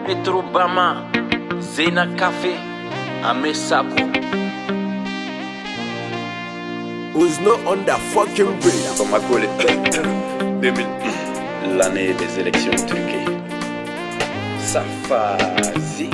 Petrobama, Zena Café, Amesaku. Who's not on the fucking bridge? Bamako, 2000, l'année des élections truquées. Safazi.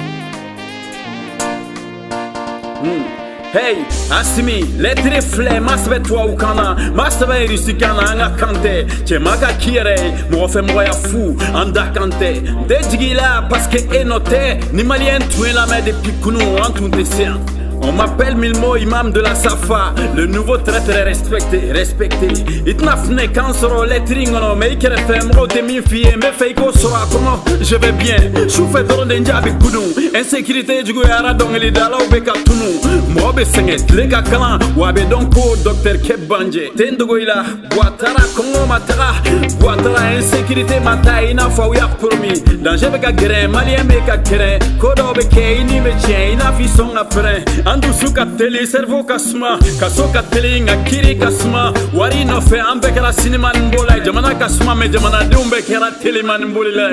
Hey, Asimi, lettre flé, masbe toi ou kana, masbe rusikana anga kante, chemaga kire, mo fait moi fou, anda kante, dejigila parce que est noté, ni malien tuer la main depuis que nous en tout dessin. On m'appelle Milmo, imam de la Safa, le nouveau traître respecté. Itnafne kansoro lettering on make it FM, rotemi fie, me feiko sora comment je vais bien. Choufé dans denja avec goudou, insécurité du gouvernement dans les dala ou beka tunu. Mobe senget, lega kalan, wabe donko, docteur Kebanje. Tendogoila, boatara, kongo matara, boatara, insécurité mataina, fawia promis. Danger beka gren, malien meka gren, kodo beke, ini me tien, ina fi son après. Andu suka teli cerveau kasma kasoka teli ngakiri kasma wari no fe ambe kala cinema mbola jamana kasma me jamana dumbe kala teli man mbola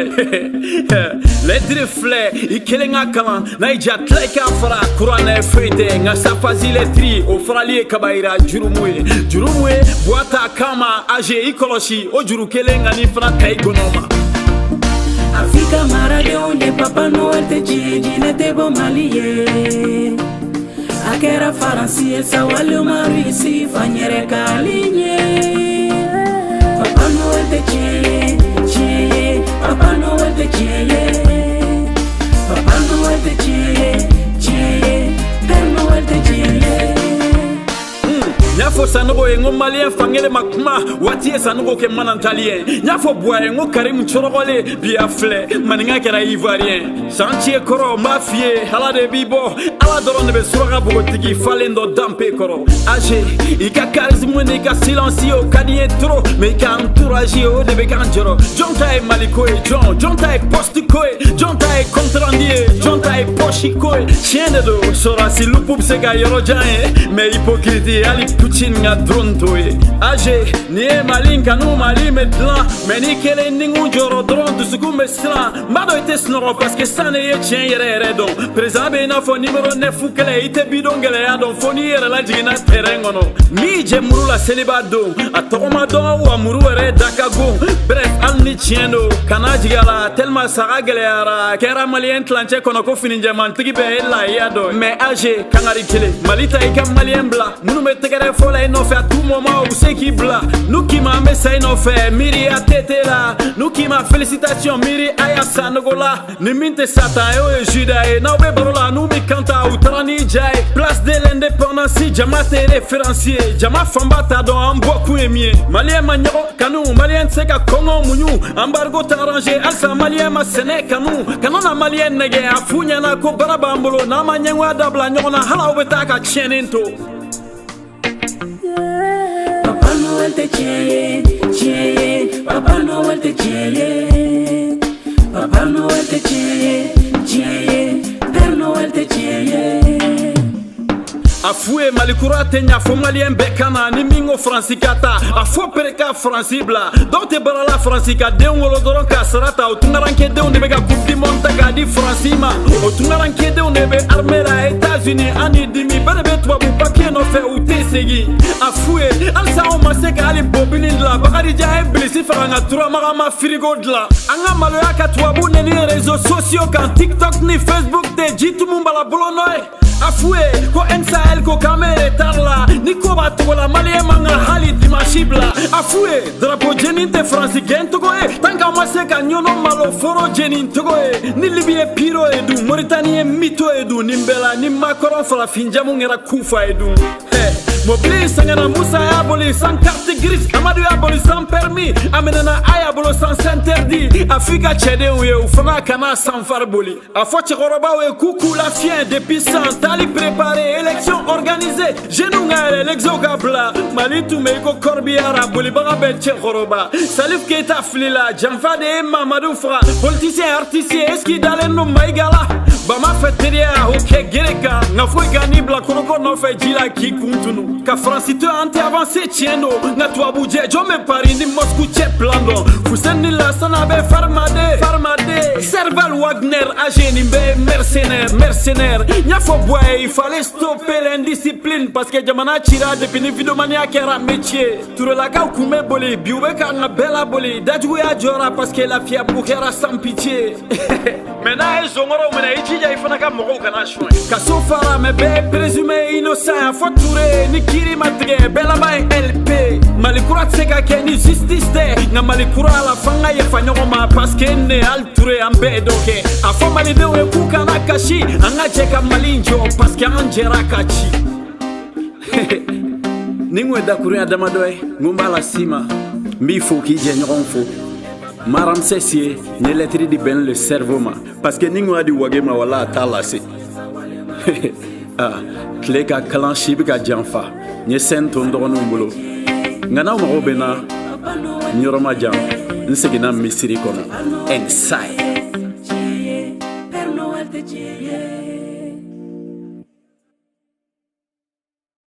lettre flé ikelenga kala naija tleka fara kurane fete nga safazi letri o frali kabaira jurumwe boata kama age ikoloshi o juru kelenga ni fra kai gonoma Afrika marade onde papa Noel te jiji ne te bo maliye Akera faransi sa wale marisi fanyere kalinye Papa Noel te cheye Papa Noel te cheye Papa Noel te cheye Père Noel te cheye Nyafo sanogo yengo malien fangele makuma wati sanogo ke manantalien nyafo boa yengo karim chorogole biafle maninga kera ivoirien chantier koro mafie hala de bibo ala doron be suraga bogotigi falendo dampe koro age ika charisme ne ka silencio kadie trop mais ka entourage o de be kanjoro jonta e maliko e jonta e postico e jonta e contrandie jonta e pochiko chien de do sora si lupup se ga yoro jae mais hypocrite ali Puchinga drontoe age ni e malinka no mali medla meni kele ningu joro dronto sukume sla mado ite snoro parce que ça ne ye chien yere don présent be na fo numéro 9 kele ite bidongele ya don foni yere la jigina terengono mi je murula celibado atoma do wa muru ere dakago bref alni chiendo kana jigala tellement saragele ara kera malien tlanche kono ko fininje man tigi be la yado mais age kangari kele malita ikam malien bla munu me tegere fola no fait à tout moment où c'est qui bla nous qui m'a messé no fait miri a tete là nous qui m'a félicitations miri aya sanogola ni minte sata e juda e na be barola nous mi kanta utrani jai place de l'indépendance jama te référencier jama fambata do en beaucoup aimé malien manyo kanu malien seka kongo munyu embargo t'arranger alsa malien ma sene kanu kanona malien nege afunya na ko barabambulo na manyengwa dabla nyona hala obetaka chenento Papa Noel te cheye, Papa Noel te cheye, Papa Noel te cheye, Père Noel te cheye. Afoué malikura tenya fo malien bekana ni mingo fransikata afo pereka fransibla donc te barala fransika de ngolo doron ka sarata o tungaranke de on bega coupe du monde ka di fransima o tungaranke de on be armera États-Unis ani dimi berbe to bu papier no fait ou tesegi afoué alsa o maseka ali bobini la bakari ja blessi faranga trois marama frigo dla anga maloya ka to bu ne réseaux sociaux kan TikTok ni Facebook te jitu mumbala bolonoy afoué ko NSAL ko kamere tarla niko batola malien manga hali dimashibla afoué drapeau jenin te France gento ko tanka maseka nyono malo foro jenin to ko ni libye piro edu Mauritanie mito edu nimbela ni Macron fala finjamu ngera kufa edu Mobili sangana Moussa aboli sans carte grise Amadou aboli sans permis Amenana ayabolo sans interdit Afrika chede ouye ufana kana sans farboli Afoche koroba ouye coucou la fien depuis 100 Tali préparé, élection organisée Genoungare, l'exogabla Malitu meiko korbi araboli Barabel che koroba Salif Keita flila Jamfade Mamadou Fra Politicien, articien, eski dalen no maigala Bama feteria ok gereka Nafwe gani bla konoko no fe jila ki kuntunu Ka francite ante avancé tiendo Na tua budget jo me pari ni Moscou che plando Fusen ni la sana be farmade Serval Wagner, Agenimbe, mercenaire. Nya fo boy, il fallait stopper l'indiscipline parce que Jamana tira depuis une vidéomania qui era métier. Tour la gau kume boli, bioué ka na bella boli. Dajoué a jora parce que la fia boukera sans pitié. Maintenant, ils ont mena ichija ifanaka moko kana chouin. Kaso fara me be présumé innocent, faut touré ni kiri matre, bella bay LP. Malikura tseka ke ni justice de, na malikura la fanga ye fanyoma parce que ne al touré ambe doke. Afo malide we kuka na kashi, anga cheka malinjo parce que anjera kachi. Ningwe da kuri adama doy, ngumba la sima, mi fo ki je nyon fo. Maram sessie, ne lettre di ben le cerveau ma, parce que ningwe di wage ma wala talase. Ah, kleka kalanshi bika janfa, nye sento ndonu mbulo. Ngana ma obena, nyoroma jam, nsegina misiri kono, inside. Père Noël te